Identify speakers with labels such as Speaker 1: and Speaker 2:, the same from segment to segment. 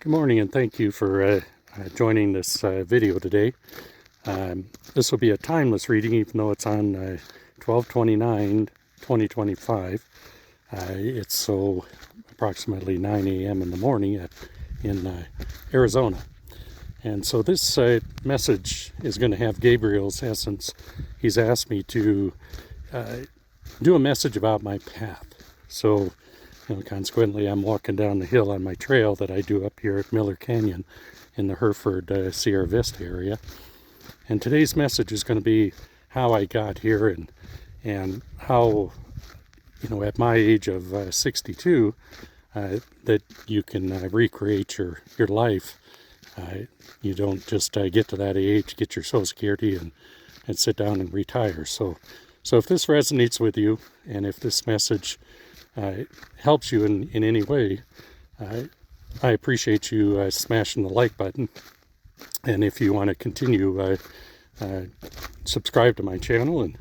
Speaker 1: Good morning, and thank you for joining this video today. This will be a timeless reading, even though it's on 12/29/2025. It's so approximately 9 a.m. in the morning in Arizona. And so this message is going to have Gabriel's essence. He's asked me to do a message about my path. So, consequently, I'm walking down the hill on my trail that I do up here at Miller Canyon in the Hereford, Sierra Vista area. And today's message is going to be how I got here and how, at my age of 62, that you can recreate your life. You don't just get to that age, get your Social Security, and sit down and retire. So if this resonates with you, and if this message helps you in any way, I appreciate you smashing the like button. And if you want to continue, subscribe to my channel, and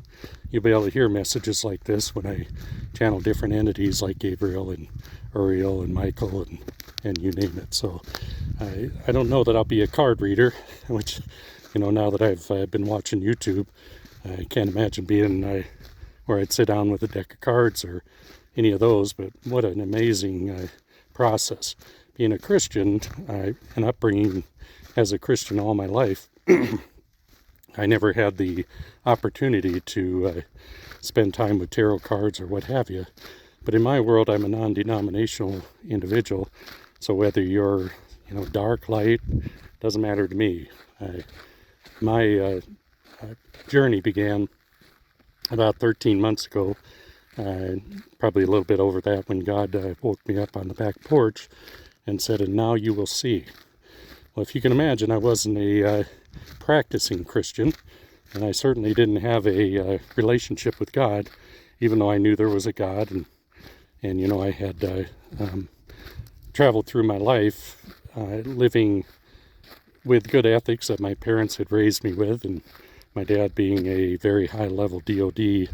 Speaker 1: you'll be able to hear messages like this when I channel different entities like Gabriel and Uriel and Michael and you name it. So I don't know that I'll be a card reader, which, now that I've been watching YouTube, I can't imagine being where I'd sit down with a deck of cards or any of those. But what an amazing process. Being a Christian, and upbringing as a Christian all my life, I never had the opportunity to spend time with tarot cards or what have you. But in my world, I'm a non-denominational individual. So whether you're, dark, light, doesn't matter to me. My journey began about 13 months ago, probably a little bit over that, when God woke me up on the back porch and said, "And now you will see." Well, if you can imagine, I wasn't a practicing Christian, and I certainly didn't have a relationship with God, even though I knew there was a God, and I had traveled through my life living with good ethics that my parents had raised me with, and my dad being a very high-level DOD,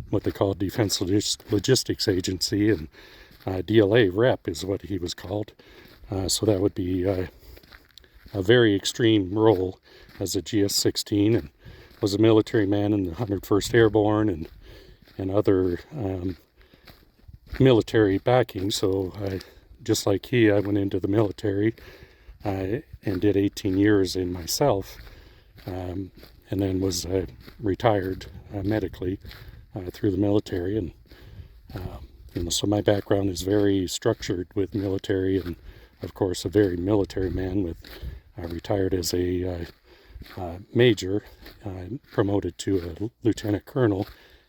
Speaker 1: what they call Defense Logistics Agency, and DLA rep is what he was called. So that would be a very extreme role as a GS-16, and was a military man in the 101st Airborne and other military backing. So just like he, I went into the military and did 18 years in myself, and then was retired medically through the military. And so my background is very structured with military, and of course a very military man. With retired as a major, promoted to a lieutenant colonel,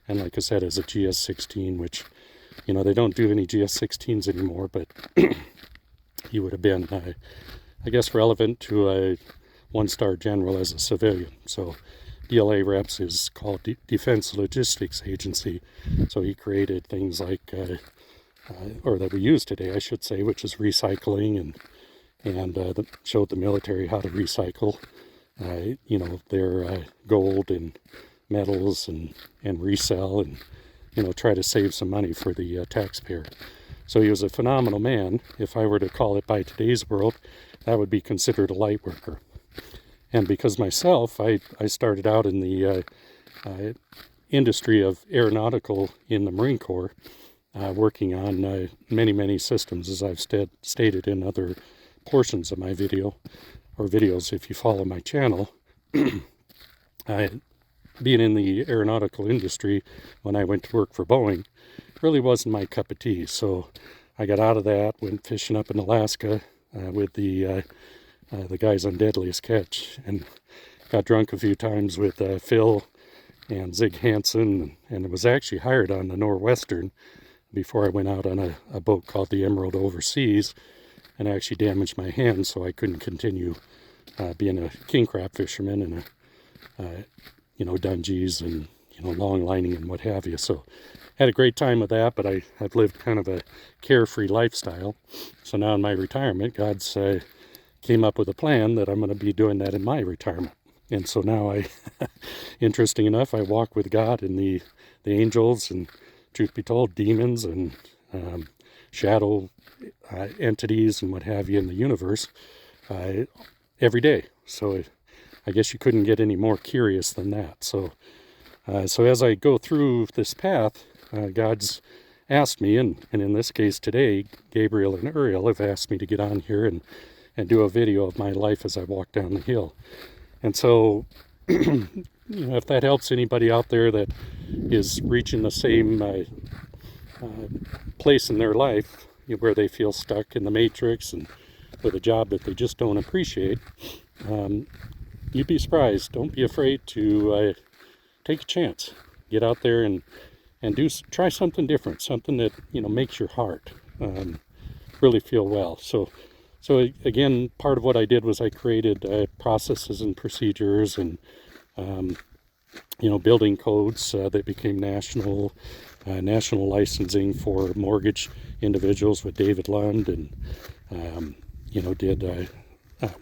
Speaker 1: and like I said, as a GS-16, which they don't do any GS-16s anymore, but he would have been, I guess, relevant to a one-star general as a civilian. So DLA reps is called Defense Logistics Agency. So he created things like, or that we use today, I should say, which is recycling, and showed the military how to recycle, their gold and metals and resell, and try to save some money for the taxpayer. So he was a phenomenal man. If I were to call it by today's world, that would be considered a light worker. And because myself, I started out in the industry of aeronautical in the Marine Corps, working on many systems, as I've stated in other portions of my videos if you follow my channel. Being in the aeronautical industry when I went to work for Boeing really wasn't my cup of tea. So I got out of that, went fishing up in Alaska with the guys on Deadliest Catch, and got drunk a few times with Phil and Zig Hansen, and was actually hired on the Northwestern before I went out on a boat called the Emerald Overseas, and I actually damaged my hand, so I couldn't continue being a king crab fisherman and dungees and long lining and what have you. So had a great time with that, but I've lived kind of a carefree lifestyle. So now in my retirement, God's came up with a plan that I'm going to be doing that in my retirement. And so now interesting enough, I walk with God and the angels, and truth be told, demons and shadow entities and what have you in the universe every day. So I guess you couldn't get any more curious than that. So as I go through this path, God's asked me, and in this case today, Gabriel and Uriel have asked me to get on here and do a video of my life as I walk down the hill. And so, if that helps anybody out there that is reaching the same place in their life where they feel stuck in the matrix and with a job that they just don't appreciate, you'd be surprised. Don't be afraid to take a chance. Get out there and try something different, something that makes your heart really feel well. So again, part of what I did was I created processes and procedures and building codes that became national licensing for mortgage individuals with David Lund, and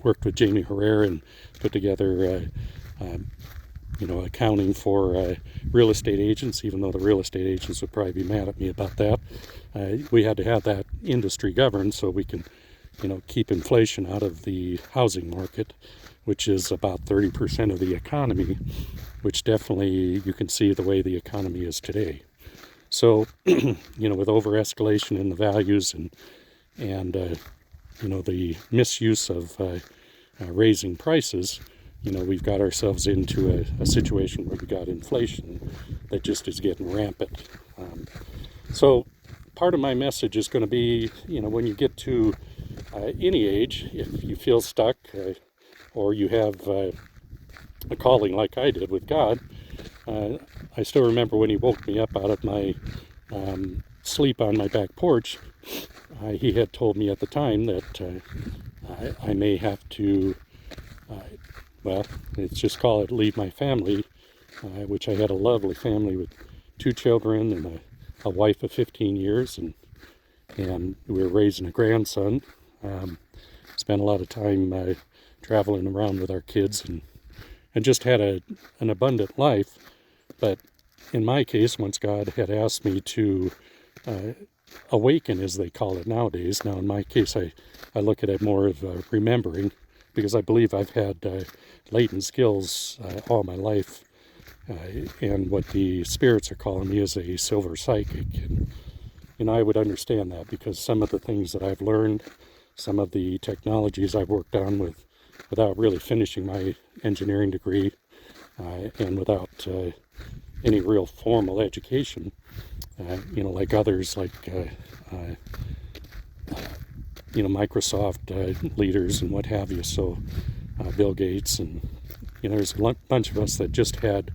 Speaker 1: worked with Jamie Herrera and put together accounting for real estate agents, even though the real estate agents would probably be mad at me about that. We had to have that industry governed so we can keep inflation out of the housing market, which is about 30% of the economy, which definitely you can see the way the economy is today. So, with over-escalation in the values and the misuse of raising prices, we've got ourselves into a situation where we got inflation that just is getting rampant. So part of my message is going to be, when you get to any age, if you feel stuck or you have a calling like I did with God, I still remember when he woke me up out of my sleep on my back porch. He had told me at the time that I may have to, let's just call it leave my family, which I had a lovely family with 2 children and a wife of 15 years, and we were raising a grandson. Spent a lot of time traveling around with our kids and just had an abundant life. But in my case, once God had asked me to awaken, as they call it nowadays. Now, in my case, I look at it more of remembering, because I believe I've had latent skills all my life, and what the spirits are calling me is a silver psychic. And I would understand that because some of the things that I've learned, some of the technologies I've worked on without really finishing my engineering degree, and without any real formal education, like others, like Microsoft leaders and what have you. So Bill Gates, and there's a bunch of us that just had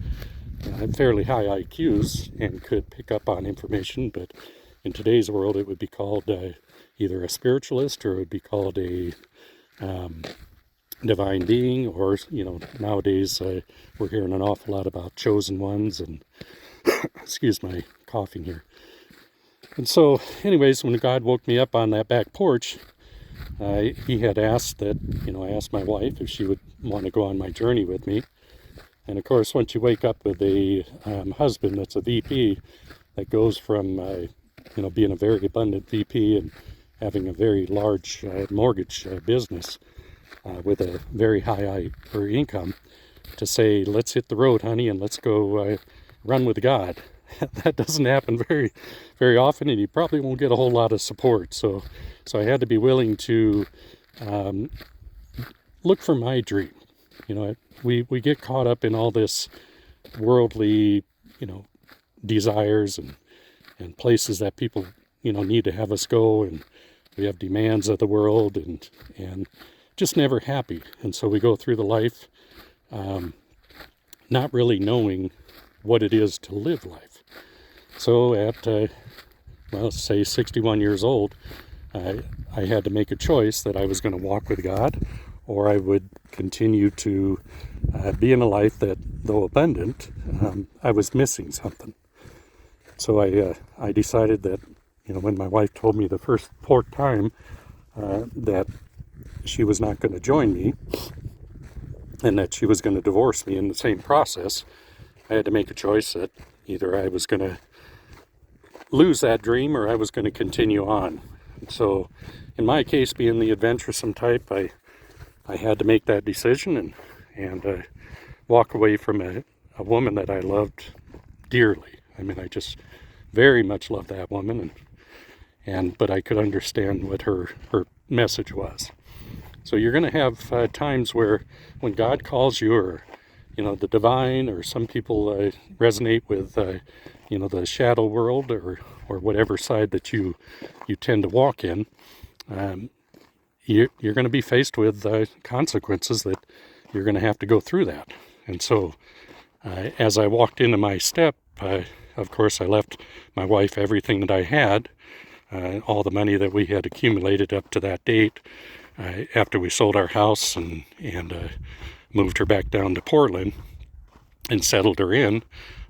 Speaker 1: fairly high IQs and could pick up on information. But in today's world, it would be called either a spiritualist, or it would be called a divine being, or nowadays we're hearing an awful lot about chosen ones, and excuse my coughing here. And so anyways, when God woke me up on that back porch, he had asked that, I asked my wife if she would want to go on my journey with me. And of course, once you wake up with a husband that's a VP, that goes from being a very abundant VP and having a very large mortgage business with a very high income, to say, let's hit the road, honey, and let's go run with God. That doesn't happen very, very often, and you probably won't get a whole lot of support. So I had to be willing to look for my dream. We get caught up in all this worldly, desires and places that people, need to have us go, and we have demands of the world, and just never happy. And so we go through the life not really knowing what it is to live life. So at, say 61 years old, I had to make a choice that I was going to walk with God, or I would continue to be in a life that, though abundant, I was missing something. So I decided that, when my wife told me the fourth time that she was not going to join me, and that she was going to divorce me in the same process, I had to make a choice that either I was going to lose that dream or I was going to continue on. So in my case, being the adventuresome type, I had to make that decision and walk away from a woman that I loved dearly. I mean, I just very much loved that woman, but I could understand what her message was. So you're going to have times where when God calls you, or the divine, or some people resonate with the shadow world, or whatever side that you tend to walk in. You're going to be faced with consequences that you're going to have to go through that. And so as I walked into my step, of course I left my wife everything that I had, all the money that we had accumulated up to that date, after we sold our house and moved her back down to Portland and settled her in,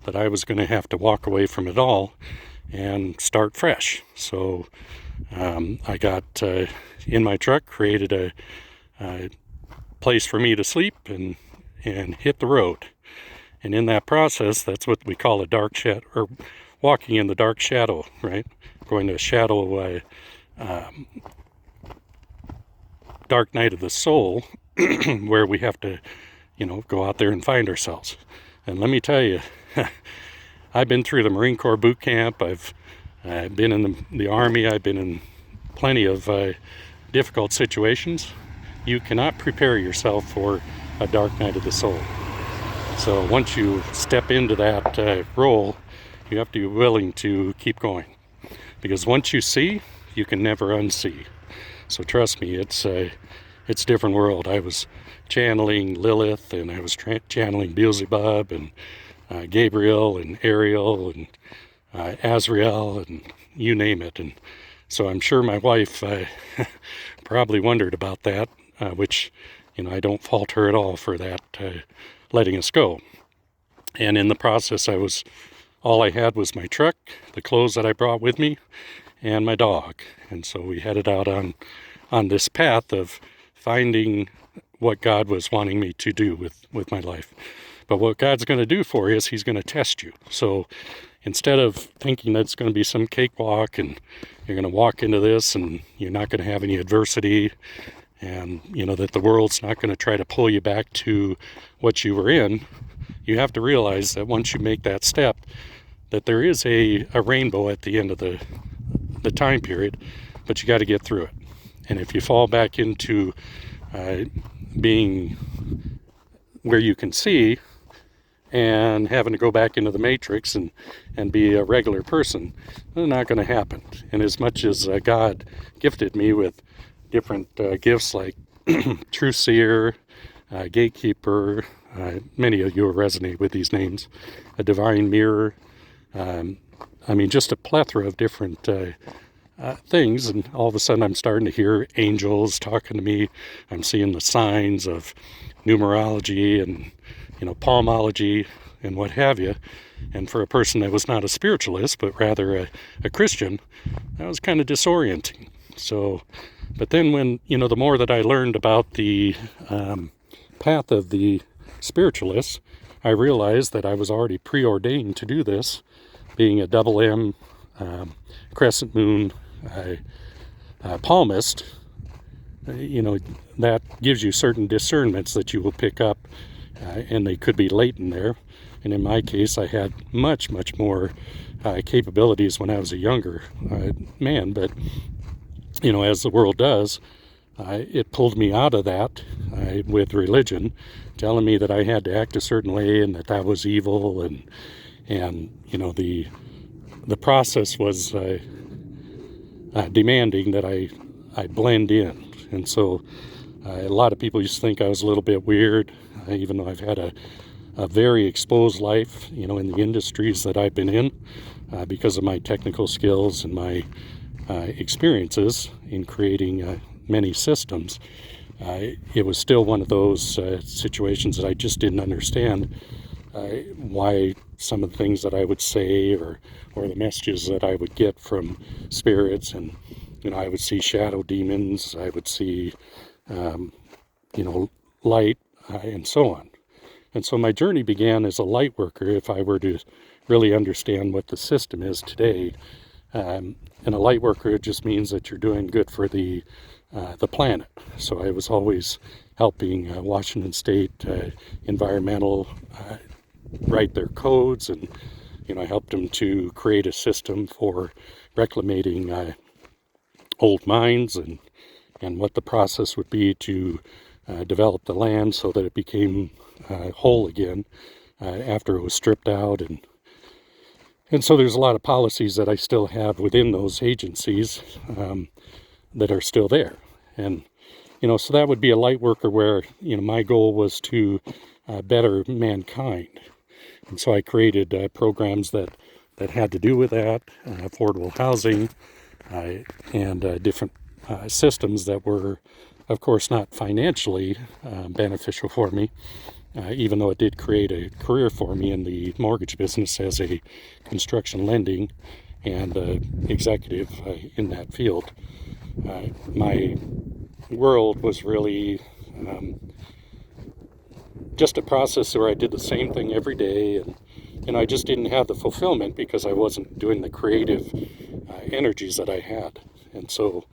Speaker 1: that I was going to have to walk away from it all and start fresh. So I got in my truck, created a place for me to sleep, and hit the road. And in that process, that's what we call a dark shadow, or walking in the dark shadow, right? Going to a shadow, dark night of the soul, where we have to, go out there and find ourselves. And let me tell you, I've been through the Marine Corps boot camp. I've been in the Army. I've been in plenty of difficult situations. You cannot prepare yourself for a dark night of the soul. So once you step into that role, you have to be willing to keep going. Because once you see, you can never unsee. So trust me, it's a different world. I was channeling Lilith, and I was channeling Beelzebub, and Gabriel, and Uriel, and Azrael, and you name it. And so I'm sure my wife probably wondered about that, which, I don't fault her at all for that, letting us go. And in the process, all I had was my truck, the clothes that I brought with me, and my dog. And so we headed out on this path of finding what God was wanting me to do with my life. But what God's going to do for you is He's going to test you. So instead of thinking that it's going to be some cakewalk and you're going to walk into this and you're not going to have any adversity, and that the world's not going to try to pull you back to what you were in, you have to realize that once you make that step, that there is a rainbow at the end of the time period, but you got to get through it. And if you fall back into being where you can see and having to go back into the matrix and be a regular person, it's not going to happen. And as much as God gifted me with different gifts like truth seer, gatekeeper, many of you will resonate with these names, a divine mirror, just a plethora of different things. And all of a sudden I'm starting to hear angels talking to me. I'm seeing the signs of numerology and palmology and what have you. And for a person that was not a spiritualist but rather a Christian, that was kind of disorienting. So, but then when the more that I learned about the path of the spiritualists, I realized that I was already preordained to do this, being a double M crescent moon palmist. That gives you certain discernments that you will pick up, and they could be latent there. And in my case, I had much more capabilities when I was a younger man, but as the world does, it pulled me out of that with religion, telling me that I had to act a certain way and that was evil, and the process was demanding that I blend in. And so a lot of people used to think I was a little bit weird, even though I've had a very exposed life, in the industries that I've been in, because of my technical skills and my experiences in creating many systems. It was still one of those situations that I just didn't understand why some of the things that I would say or the messages that I would get from spirits, and I would see shadow demons, I would see light, and so on. And so my journey began as a light worker. If I were to really understand what the system is today, And a light worker just means that you're doing good for the planet. So I was always helping Washington State environmental write their codes, and I helped them to create a system for reclamating old mines, and what the process would be to develop the land so that it became whole again after it was stripped out. And so there's a lot of policies that I still have within those agencies that are still there. And, so that would be a light worker where, my goal was to better mankind. And so I created programs that had to do with that, affordable housing, and different systems that were, of course, not financially beneficial for me, even though it did create a career for me in the mortgage business as a construction lending and executive in that field. My world was really just a process where I did the same thing every day, and I just didn't have the fulfillment because I wasn't doing the creative energies that I had. And so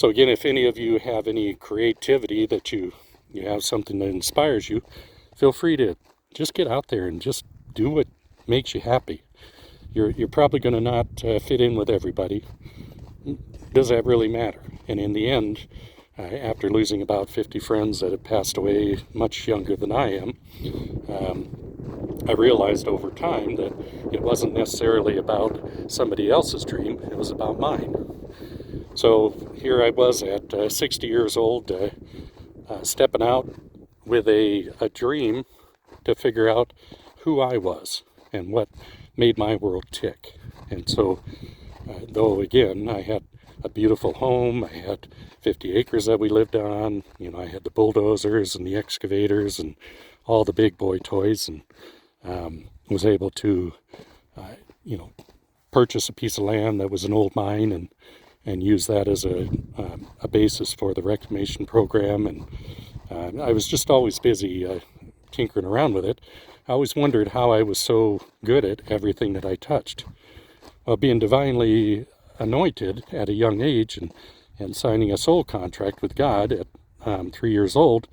Speaker 1: again, if any of you have any creativity, that you have something that inspires you, feel free to just get out there and just do what makes you happy. You're probably going to not fit in with everybody. Does that really matter? And in the end, after losing about 50 friends that had passed away much younger than I am, I realized over time that it wasn't necessarily about somebody else's dream, it was about mine. So here I was at 60 years old, stepping out with a dream to figure out who I was and what made my world tick. And so, though again, I had a beautiful home, I had 50 acres that we lived on, I had the bulldozers and the excavators and all the big boy toys, and was able to, purchase a piece of land that was an old mine and use that as a basis for the reclamation program. And I was just always busy tinkering around with it. I always wondered how I was so good at everything that I touched. Well, being divinely anointed at a young age and signing a soul contract with God at 3 years old,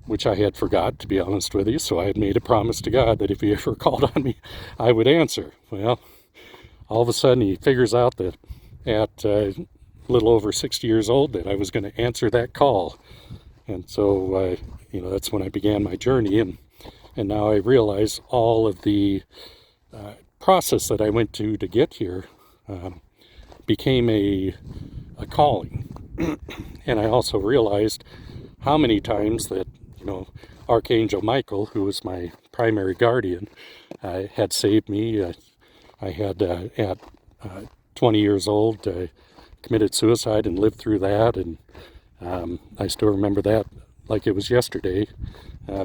Speaker 1: which I had forgot, to be honest with you. So I had made a promise to God that if he ever called on me, I would answer. Well, all of a sudden he figures out that at a little over 60 years old that I was going to answer that call. And so, that's when I began my journey. And now I realize all of the process that I went to get here became a calling. And I also realized how many times that, Archangel Michael, who was my primary guardian, had saved me. I had, at 20 years old, committed suicide and lived through that. And I still remember that like it was yesterday.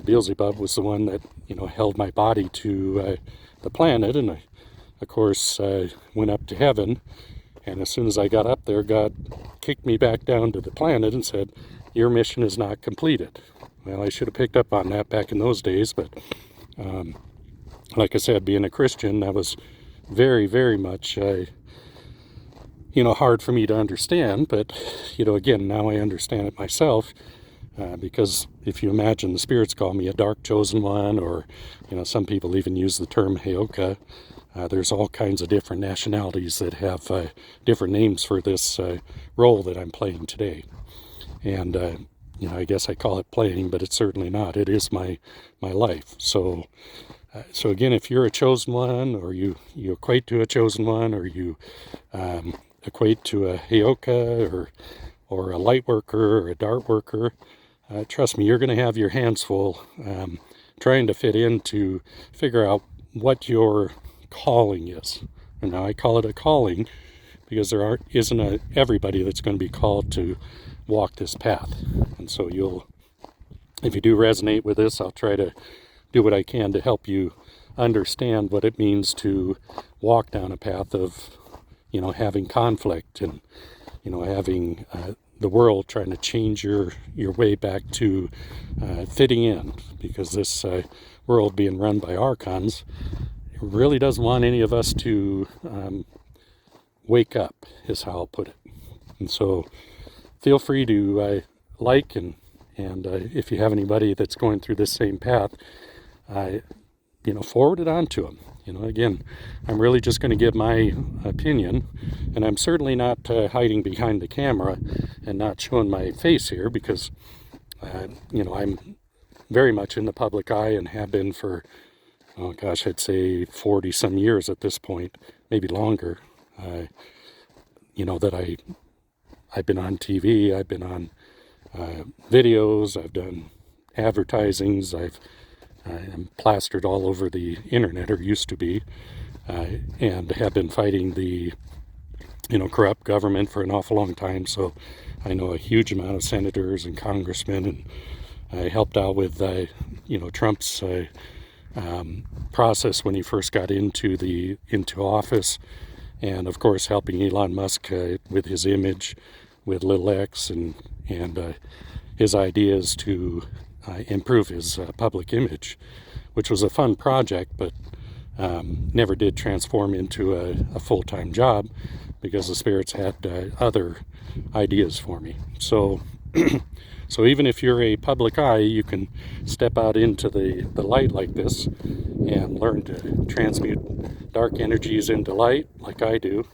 Speaker 1: Beelzebub was the one that, held my body to the planet. And I, of course, went up to heaven. And as soon as I got up there, God kicked me back down to the planet and said, "Your mission is not completed." Well, I should have picked up on that back in those days. But like I said, being a Christian, that was very, very much, hard for me to understand. But, again, now I understand it myself. Because if you imagine, the spirits call me a dark chosen one, or, some people even use the term Heoka. There's all kinds of different nationalities that have different names for this role that I'm playing today. And, I guess I call it playing, but it's certainly not. It is my life. So again, if you're a chosen one, or you equate to a chosen one, or you equate to a Heoka, or a light worker, or a dart worker, trust me, you're going to have your hands full trying to fit in to figure out what your calling is. And now I call it a calling because there isn't everybody that's going to be called to walk this path. And so if you do resonate with this, I'll try to do what I can to help you understand what it means to walk down a path of, having conflict and, having the world trying to change your way back to fitting in, because this world being run by archons really doesn't want any of us to wake up, is how I'll put it. And so feel free to like and if you have anybody that's going through this same path, forward it on to them. Again, I'm really just going to give my opinion, and I'm certainly not hiding behind the camera and not showing my face here because, I'm very much in the public eye and have been for, oh gosh, I'd say 40 some years at this point, maybe longer. That I've been on TV, I've been on videos, I've done advertisings, I'm plastered all over the internet, or used to be, and have been fighting the corrupt government for an awful long time. So I know a huge amount of senators and congressmen, and I helped out with Trump's process when he first got into office, and of course helping Elon Musk with his image, with little x, and his ideas to improve his public image, which was a fun project, but never did transform into a full-time job because the spirits had other ideas for me. So so even if you're a public eye, you can step out into the light like this and learn to transmute dark energies into light like I do,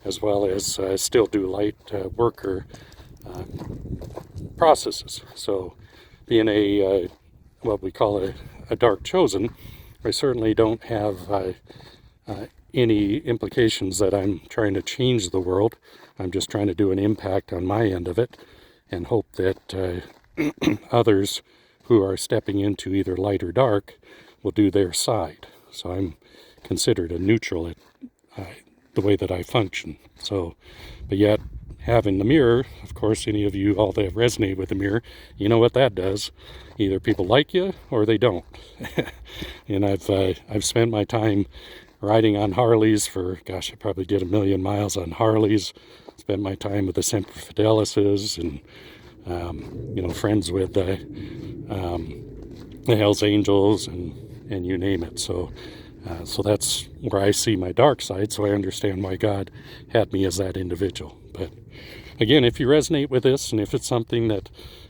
Speaker 1: as well as still do light worker processes. So being a what we call a dark chosen, I certainly don't have any implications that I'm trying to change the world. I'm just trying to do an impact on my end of it and hope that others who are stepping into either light or dark will do their side. So I'm considered a neutral at the way that I function. So, but yet having the mirror, of course, any of you all that resonate with the mirror, you know what that does. Either people like you or they don't. And I've spent my time riding on Harleys for, gosh, I probably did 1 million miles on Harleys. Spent my time with the Semper Fidelises and, friends with the Hells Angels and you name it. So that's where I see my dark side, so I understand why God had me as that individual. But again, if you resonate with this, and if it's something that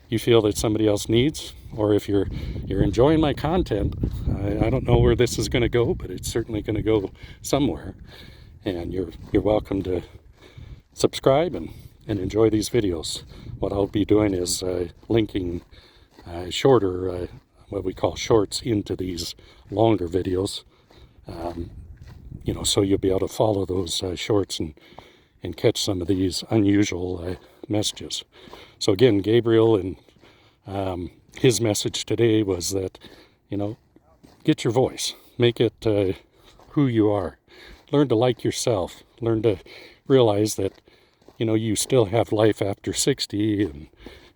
Speaker 1: you feel that somebody else needs, or if you're enjoying my content, I don't know where this is going to go, but it's certainly going to go somewhere. And you're welcome to subscribe and enjoy these videos. What I'll be doing is linking shorter, what we call shorts, into these longer videos. So you'll be able to follow those shorts and catch some of these unusual messages. So again, Gabriel and his message today was that, get your voice, make it who you are, learn to like yourself, learn to realize that, you still have life after 60,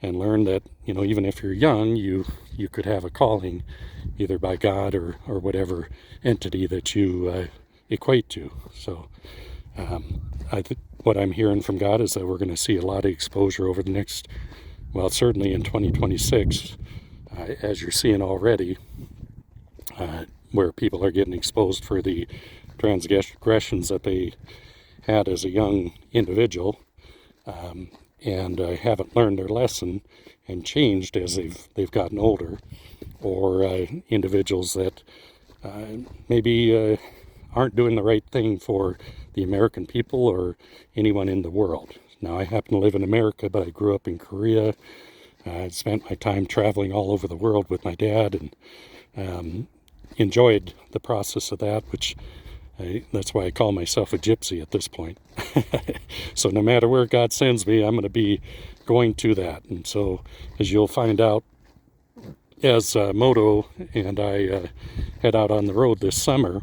Speaker 1: and learn that, even if you're young, you could have a calling either by God or whatever entity that you equate to. So what I'm hearing from God is that we're going to see a lot of exposure over the next, well, certainly in 2026, as you're seeing already, where people are getting exposed for the transgressions that they had as a young individual, and haven't learned their lesson and changed as they've gotten older, or individuals that maybe aren't doing the right thing for the American people or anyone in the world. Now, I happen to live in America, but I grew up in Korea. I spent my time traveling all over the world with my dad, and enjoyed the process of that, which that's why I call myself a gypsy at this point. So no matter where God sends me, I'm going to be going to that. And so, as you'll find out, as Moto and I head out on the road this summer,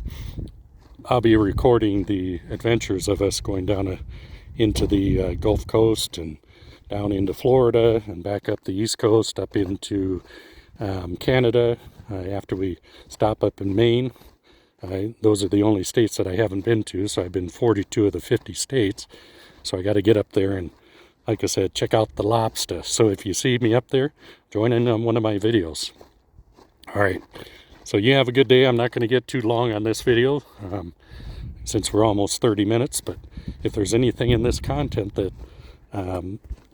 Speaker 1: I'll be recording the adventures of us going down into the Gulf Coast and down into Florida and back up the East Coast, up into Canada, after we stop up in Maine. Those are the only states that I haven't been to, so I've been 42 of the 50 states. So I got to get up there and, like I said, check out the lobster. So if you see me up there, join in on one of my videos. All right. So you have a good day. I'm not going to get too long on this video. since we're almost 30 minutes. But if there's anything in this content that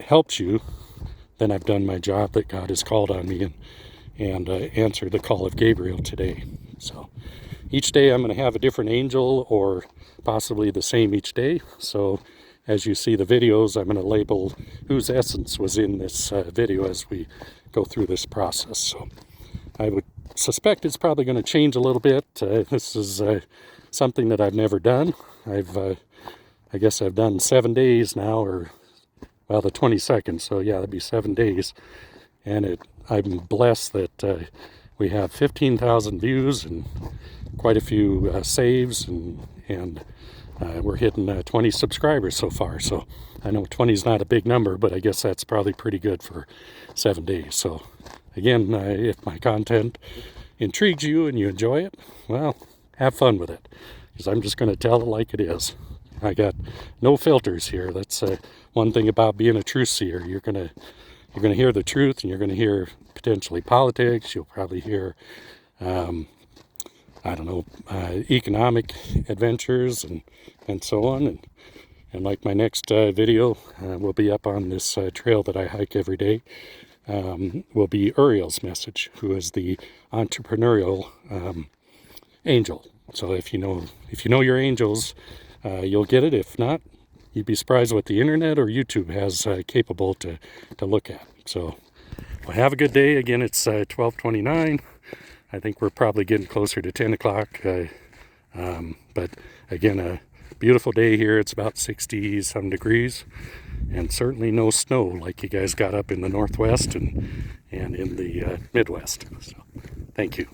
Speaker 1: helps you, then I've done my job that God has called on me, and answered the call of Gabriel today. So each day I'm going to have a different angel, or possibly the same each day. So as you see the videos, I'm going to label whose essence was in this video as we go through this process. So I would suspect it's probably going to change a little bit. This is something that I've never done. I guess I've done 7 days now, or well, the 22nd. So yeah, that'd be 7 days. And I'm blessed that we have 15,000 views and quite a few saves, and we're hitting 20 subscribers so far. So I know 20 is not a big number, but I guess that's probably pretty good for 7 days. So again, if my content intrigues you and you enjoy it, well, have fun with it, because I'm just going to tell it like it is. I got no filters here. That's one thing about being a truth seer. You're gonna hear the truth, and you're gonna hear potentially politics. You'll probably hear I don't know, economic adventures and so on. And like my next video will be up on this trail that I hike every day, will be Uriel's message, who is the entrepreneurial angel. So if you know your angels, you'll get it. If not, you'd be surprised what the internet or YouTube has capable to look at. So well, have a good day. Again, it's 12:29. I think we're probably getting closer to 10 o'clock. But again, a beautiful day here. It's about 60-some degrees, and certainly no snow like you guys got up in the Northwest and in the Midwest. So thank you.